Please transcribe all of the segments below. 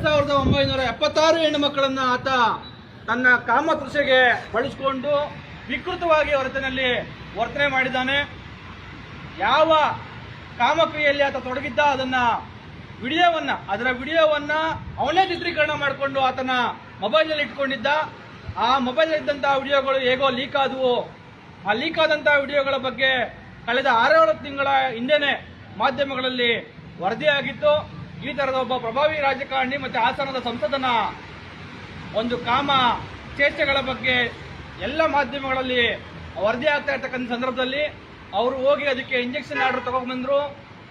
2976 ಹೆಣ್ಣು ಮಕ್ಕಳನ್ನ ಆತ ತನ್ನ ಕಾಮತೃಷೆಗೆ ಬಳಸಿಕೊಂಡು ವಿಕೃತವಾಗಿ ವರ್ತನೆ ಮಾಡಿದ್ದಾನೆ. ಯಾವ ಕಾಮಕ್ರಿಯೆಯಲ್ಲಿ ಆತ ತೊಡಗಿದ್ದ ಅದರ ವಿಡಿಯೋವನ್ನ ಅವನೇ ಚಿತ್ರೀಕರಣ ಮಾಡಿಕೊಂಡು ಆತನ ಮೊಬೈಲ್ನಲ್ಲಿ ಇಟ್ಕೊಂಡಿದ್ದ. ಆ ಮೊಬೈಲ್ ಇದ್ದಂತಹ ವಿಡಿಯೋಗಳು ಹೇಗೋ ಲೀಕ್ ಆದವು. ಆ ಲೀಕ್ ಆದಂತಹ ವಿಡಿಯೋಗಳ ಬಗ್ಗೆ ಕಳೆದ 6-7 ತಿಂಗಳ ಹಿಂದೆನೆ ಮಾಧ್ಯಮಗಳಲ್ಲಿ ವರದಿಯಾಗಿತ್ತು. ಈ ತರದ ಒಬ್ಬ ಪ್ರಭಾವಿ ರಾಜಕಾರಣಿ ಮತ್ತೆ ಹಾಸನದ ಸಂಸದನ ಒಂದು ಕಾಮ ಚೇಷ್ಟೆಗಳ ಬಗ್ಗೆ ಎಲ್ಲ ಮಾಧ್ಯಮಗಳಲ್ಲಿ ವರದಿ ಆಗ್ತಾ ಇರ್ತಕ್ಕಂಥ ಸಂದರ್ಭದಲ್ಲಿ ಅವರು ಹೋಗಿ ಅದಕ್ಕೆ ಇಂಜೆಕ್ಷನ್ ಆರ್ಡರ್ ತಗೊಂಡ್ಬಂದ್ರು,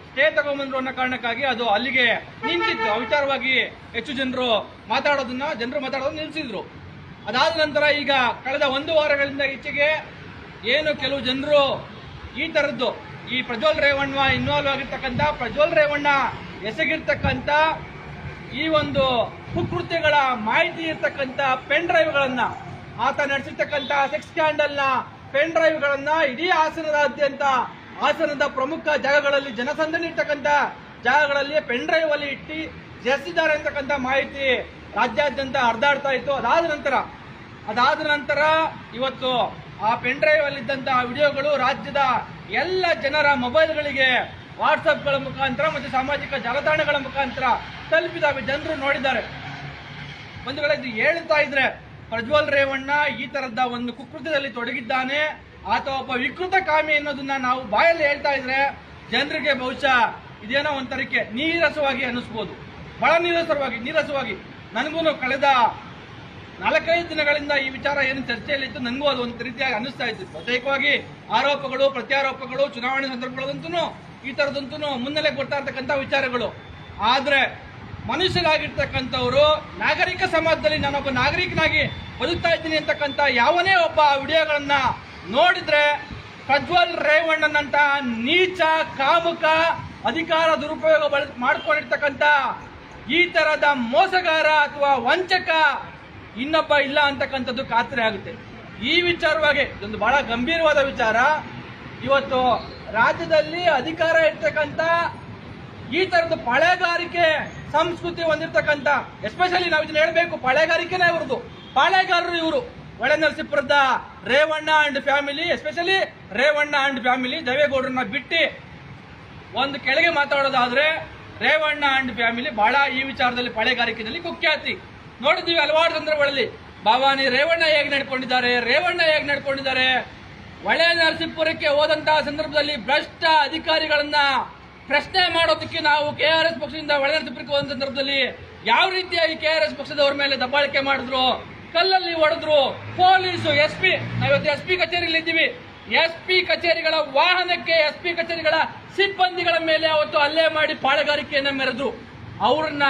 ಸ್ಟೇ ತಗೊಂಡ್ಬಂದ್ರು ಅನ್ನೋ ಕಾರಣಕ್ಕಾಗಿ ಅದು ಅಲ್ಲಿಗೆ ನಿಂತಿತ್ತು. ವಿಚಾರವಾಗಿ ಹೆಚ್ಚು ಜನರು ಮಾತಾಡೋದನ್ನ ನಿಲ್ಲಿಸಿದ್ರು. ಅದಾದ ನಂತರ ಈಗ ಕಳೆದ 1 ವಾರಗಳಿಂದ ಈಚೆಗೆ ಏನು ಕೆಲವು ಜನರು ಈ ತರದ್ದು ಈ ಪ್ರಜ್ವಲ್ ರೇವಣ್ಣ ಇನ್ವಾಲ್ವ್ ಆಗಿರ್ತಕ್ಕಂಥ ಪ್ರಜ್ವಲ್ ರೇವಣ್ಣ ಎಸಗಿರ್ತಕ್ಕಂಥ ಈ ಒಂದು ಕುಕೃತ್ಯಗಳ ಮಾಹಿತಿ ಇರ್ತಕ್ಕಂಥ ಪೆನ್ ಡ್ರೈವ್ಗಳನ್ನ ಆತ ನಡೆಸಿರ್ತಕ್ಕಂಥ ಸೆಕ್ಸ್ ಸ್ಕ್ಯಾಂಡಲ್ನ ಪೆನ್ ಡ್ರೈವ್ಗಳನ್ನ ಇಡೀ ಹಾಸನದಾದ್ಯಂತ ಹಾಸನದ ಪ್ರಮುಖ ಜಾಗಗಳಲ್ಲಿ ಜನಸಂದಣಿ ಇರ್ತಕ್ಕಂಥ ಜಾಗಗಳಲ್ಲಿ ಪೆನ್ ಡ್ರೈವ್ ಅಲ್ಲಿ ಇಟ್ಟು ಜರಿಸಿದ್ದಾರೆ ಅಂತಕ್ಕಂಥ ಮಾಹಿತಿ ರಾಜ್ಯಾದ್ಯಂತ ಹರಿದಾಡ್ತಾ ಇತ್ತು. ಅದಾದ ನಂತರ ಇವತ್ತು ಆ ಪೆನ್ ಡ್ರೈವ್ ಅಲ್ಲಿದ್ದಂತಹ ವಿಡಿಯೋಗಳು ರಾಜ್ಯದ ಎಲ್ಲ ಜನರ ಮೊಬೈಲ್ಗಳಿಗೆ ವಾಟ್ಸಪ್ಗಳ ಮುಖಾಂತರ ಮತ್ತು ಸಾಮಾಜಿಕ ಜಾಲತಾಣಗಳ ಮುಖಾಂತರ ತಲುಪಿದಾವೆ. ಜನರು ನೋಡಿದ್ದಾರೆ. ಒಂದು ವೇಳೆ ಹೇಳ್ತಾ ಇದ್ರೆ ಪ್ರಜ್ವಲ್ ರೇವಣ್ಣ ಈ ತರದ ಒಂದು ಕುಕೃತ್ಯದಲ್ಲಿ ತೊಡಗಿದ್ದಾನೆ, ಆತ ಒಬ್ಬ ವಿಕೃತ ಕಾಮಿ ಅನ್ನೋದನ್ನ ನಾವು ಬಾಯಲ್ಲಿ ಹೇಳ್ತಾ ಇದ್ರೆ ಜನರಿಗೆ ಬಹುಶಃ ಇದೇನೋ ಒಂಥರಕ್ಕೆ ನೀರಸವಾಗಿ ಅನಿಸ್ಬೋದು. ಬಹಳ ನೀರಸವಾಗಿ ನನಗೂ ಕಳೆದ 4-5 ದಿನಗಳಿಂದ ಈ ವಿಚಾರ ಏನು ಚರ್ಚೆಯಲ್ಲಿತ್ತು, ನನಗೂ ಅದು ಒಂದು ರೀತಿಯಾಗಿ ಅನಿಸ್ತಾ ಇತ್ತು. ಪ್ರತ್ಯೇಕವಾಗಿ ಆರೋಪಗಳು ಪ್ರತ್ಯಾರೋಪಗಳು ಚುನಾವಣೆ ಸಂದರ್ಭಗಳಂತೂ ಈ ತರದಂತೂ ಮುನ್ನೆಲೆಗೆ ಬರ್ತಾ ಇರ್ತಕ್ಕಂಥ ವಿಚಾರಗಳು. ಆದ್ರೆ ಮನುಷ್ಯರಾಗಿರ್ತಕ್ಕಂಥವ್ರು ನಾಗರಿಕ ಸಮಾಜದಲ್ಲಿ ನಾನೊಬ್ಬ ನಾಗರಿಕನಾಗಿ ಬದುಕ್ತಾ ಇದ್ದೀನಿ ಅಂತಕ್ಕಂಥ ಯಾವನೇ ಒಬ್ಬ ವಿಡಿಯೋಗಳನ್ನ ನೋಡಿದ್ರೆ ಪ್ರಜ್ವಲ್ ರೇವಣ್ಣನಂತ ನೀಚ ಕಾಮುಕ ಅಧಿಕಾರ ದುರುಪಯೋಗ ಮಾಡ್ಕೊಂಡಿರ್ತಕ್ಕಂಥ ಈ ತರದ ಮೋಸಗಾರ ಅಥವಾ ವಂಚಕ ಇನ್ನೊಬ್ಬ ಇಲ್ಲ ಅಂತಕ್ಕಂಥದ್ದು ಖಾತ್ರಿ ಆಗುತ್ತೆ. ಈ ವಿಚಾರವಾಗಿ ಇದೊಂದು ಬಹಳ ಗಂಭೀರವಾದ ವಿಚಾರ. ಇವತ್ತು ರಾಜ್ಯದಲ್ಲಿ ಅಧಿಕಾರ ಇರ್ತಕ್ಕಂಥ ಈ ತರದ ಪಾಳೆಗಾರಿಕೆ ಸಂಸ್ಕೃತಿ ಹೊಂದಿರತಕ್ಕಂಥ, ಎಸ್ಪೆಷಲಿ ನಾವು ಇದನ್ನ ಹೇಳ್ಬೇಕು, ಪಾಳೆಗಾರಿಕೆನೇ ಇವ್ರದ್ದು. ಪಾಳೆಗಾರರು ಇವರು ಹೊಳೆನರಸೀಪುರದ Revanna and family, especially Revanna and family. ದೇವೇಗೌಡರನ್ನ ಬಿಟ್ಟು ಒಂದು ಕೆಳಗೆ ಮಾತಾಡೋದಾದ್ರೆ ರೇವಣ್ಣ ಅಂಡ್ ಫ್ಯಾಮಿಲಿ ಬಹಳ ಈ ವಿಚಾರದಲ್ಲಿ ಪಾಳೆಗಾರಿಕೆಯಲ್ಲಿ ಕುಖ್ಯಾತಿ. ನೋಡಿದ್ದೀವಿ ಹಲವಾರು ಸಂದರ್ಭಗಳಲ್ಲಿ. ಭವಾನಿ ರೇವಣ್ಣ ಹೇಗೆ ನಡ್ಕೊಂಡಿದ್ದಾರೆ. ಹೊಳೆ ನರಸೀಪುರಕ್ಕೆ ಹೋದಂತಹ ಸಂದರ್ಭದಲ್ಲಿ ಭ್ರಷ್ಟ ಅಧಿಕಾರಿಗಳನ್ನ ಪ್ರಶ್ನೆ ಮಾಡೋದಕ್ಕೆ ನಾವು KRS ಪಕ್ಷದಿಂದ ಹೊಳೆ ನರಸೀಪುರಕ್ಕೆ ಹೋದ ಸಂದರ್ಭದಲ್ಲಿ ಯಾವ ರೀತಿಯಾಗಿ KRS ಪಕ್ಷದವರ ಮೇಲೆ ದಬ್ಬಾಳಿಕೆ ಮಾಡಿದ್ರು, ಕಲ್ಲಲ್ಲಿ ಹೊಡೆದ್ರು. ಪೊಲೀಸು ನಾವಿವತ್ತು SP ಕಚೇರಿಯಲ್ಲಿ ಇದ್ದೀವಿ. SP ಕಚೇರಿಗಳ ವಾಹನಕ್ಕೆ SP ಕಚೇರಿಗಳ ಸಿಬ್ಬಂದಿಗಳ ಮೇಲೆ ಅವತ್ತು ಹಲ್ಲೆ ಮಾಡಿ ಪಾಳೆಗಾರಿಕೆಯನ್ನ ಮೆರೆದ್ರು. ಅವ್ರನ್ನ